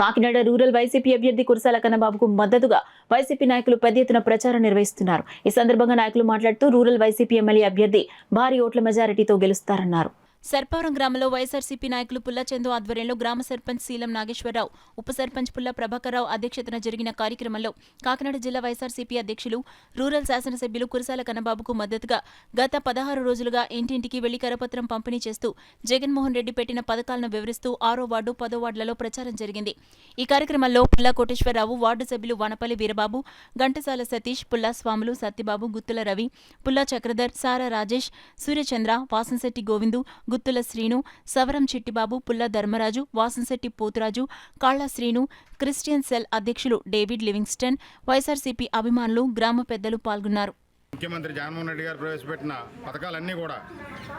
Kakinada rural YCP అభ్యర్థి కురసాల కన్నబాబుకు మద్దతుగా YCP నాయకులు పెద్ద ఎత్తున ప్రచారం నిర్వహిస్తున్నారు. ఈ సందర్భంగా నాయకులు మాట్లాడుతూ రూరల్ వైసీపీ ఎమ్మెల్యే అభ్యర్థి భారీ ఓట్ల మెజారిటీతో గెలుస్తారన్నారు. సర్పవరం గ్రామంలో వైఎస్ఆర్సీపీ నాయకులు పుల్లచందు ఆధ్వర్యంలో గ్రామ సర్పంచ్ శీలం నాగేశ్వరరావు, ఉప సర్పంచ్ పుల్ల ప్రభాకర్రావు అధ్యక్షతన జరిగిన కార్యక్రమంలో కాకినాడ జిల్లా వైఎస్ఆర్సీపీ అధ్యక్షులు, రూరల్ శాసనసభ్యులు కురసాల కన్నబాబుకు మద్దతుగా గత 16 రోజులుగా ఇంటింటికి వెళ్లి కరపత్రం పంపిణీ చేస్తూ జగన్మోహన్ రెడ్డి పెట్టిన పథకాలను వివరిస్తూ 6వ వార్డు 10వ వార్డులలో ప్రచారం జరిగింది. ఈ కార్యక్రమంలో పుల్ల కోటేశ్వరరావు, వార్డు సభ్యులు వనపల్లి వీరబాబు, ఘంటసాల సతీష్, పుల్లా స్వాములు, సత్యబాబు, గుత్తుల రవి, పుల్లా చక్రధర్, సారా రాజేష్, సూర్యచంద్ర, వాసంశెట్టి గోవిందు, గుత్తుల శ్రీను, సవరం చిట్టిబాబు, పుల్ల ధర్మరాజు, వాసంశెట్టి పోతురాజు, కాళ్ల శ్రీను, క్రిస్టియన్ సెల్ అధ్యక్షులు డేవిడ్ లివింగ్స్టన్, వైఎస్ఆర్సీపీ అభిమానులు, గ్రామ పెద్దలు పాల్గొన్నారు. ముఖ్యమంత్రి జగన్మోహన్ రెడ్డి గారు ప్రవేశపెట్టిన పథకాలన్నీ కూడా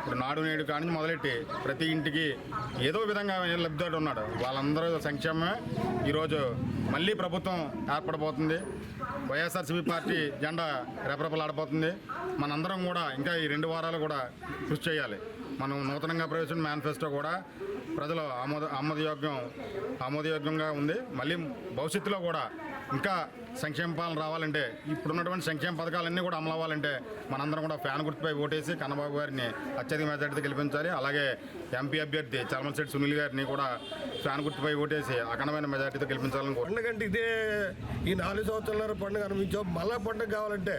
ఇప్పుడు నాడు నేడు కానించి మొదలెట్టి ప్రతి ఇంటికి ఏదో విధంగా లబ్ధిదారు ఉన్నాడు. వాళ్ళందరూ సంక్షేమమే ఈరోజు మళ్ళీ ప్రభుత్వం ఏర్పడబోతుంది. వైఎస్ఆర్సీపీ పార్టీ జెండా రెపరెపలాడబోతుంది. మనందరం కూడా ఇంకా ఈ 2 వారాలు కూడా కృషి చేయాలి. మనం నూతనంగా ప్రవేశించిన మేనిఫెస్టో కూడా ప్రజలు ఆమోదయోగ్యంగా ఉంది. మళ్ళీ భవిష్యత్తులో కూడా ఇంకా సంక్షేమ పాలన రావాలంటే, ఇప్పుడున్నటువంటి సంక్షేమ పథకాలన్నీ కూడా అమలు అవ్వాలంటే మనందరం కూడా ఫ్యాన్ గుర్తుపై ఓటేసి కన్నబాబు గారిని అత్యధిక మెజార్టీతో గెలిపించాలి. అలాగే ఎంపీ అభ్యర్థి చలమలశెట్టి సునీల్ గారిని కూడా ఫ్యాన్ గుర్తుపై ఓటేసి అఖండమైన మెజార్టీతో గెలిపించాలని పండుగంటే ఇదే ఈ 4 సంవత్సరాల పండుగ అనిపించాం. మళ్ళా పండుగ కావాలంటే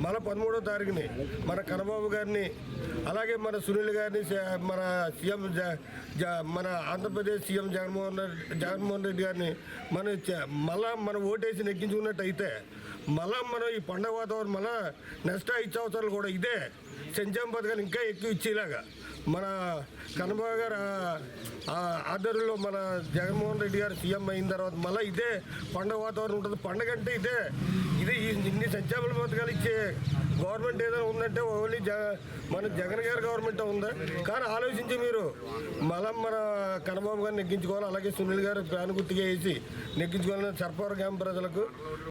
మళ్ళీ 13వ తారీఖుని మన కన్నబాబు గారిని, అలాగే మన సునీల్ గారిని, మన సీఎం మన ఆంధ్రప్రదేశ్ సీఎం జగన్మోహన్ రెడ్డి గారిని మళ్ళా మనం ఓటేసి నెగ్గించుకున్నట్టయితే మళ్ళా మనం ఈ పండుగ వాతావరణం మళ్ళా నెక్స్ట్ 5 సంవత్సరాలు కూడా ఇదే సంక్షేమ పథకాలు ఇంకా ఎక్కువ ఇచ్చేలాగా మన కన్నబాబు గారు ఆధ్వర్యంలో మన జగన్మోహన్ రెడ్డి గారు సీఎం అయిన తర్వాత మళ్ళీ ఇదే పండుగ వాతావరణం ఉంటుంది. పండుగ అంటే ఇదే ఇన్ని సంక్షేమ పథకాలు ఇచ్చే గవర్నమెంట్ ఏదైనా ఉందంటే ఓన్లీ మన జగన్ గారి గవర్నమెంట్ ఉంది. కానీ ఆలోచించి మీరు మళ్ళీ మన కన్నబాబు గారిని నెగ్గించుకోవాలి. అలాగే సునీల్ గారు ప్రాణ గుర్తుగా వేసి నెగ్గించుకోవాలని సర్పవరం గ్రామ ప్రజలకు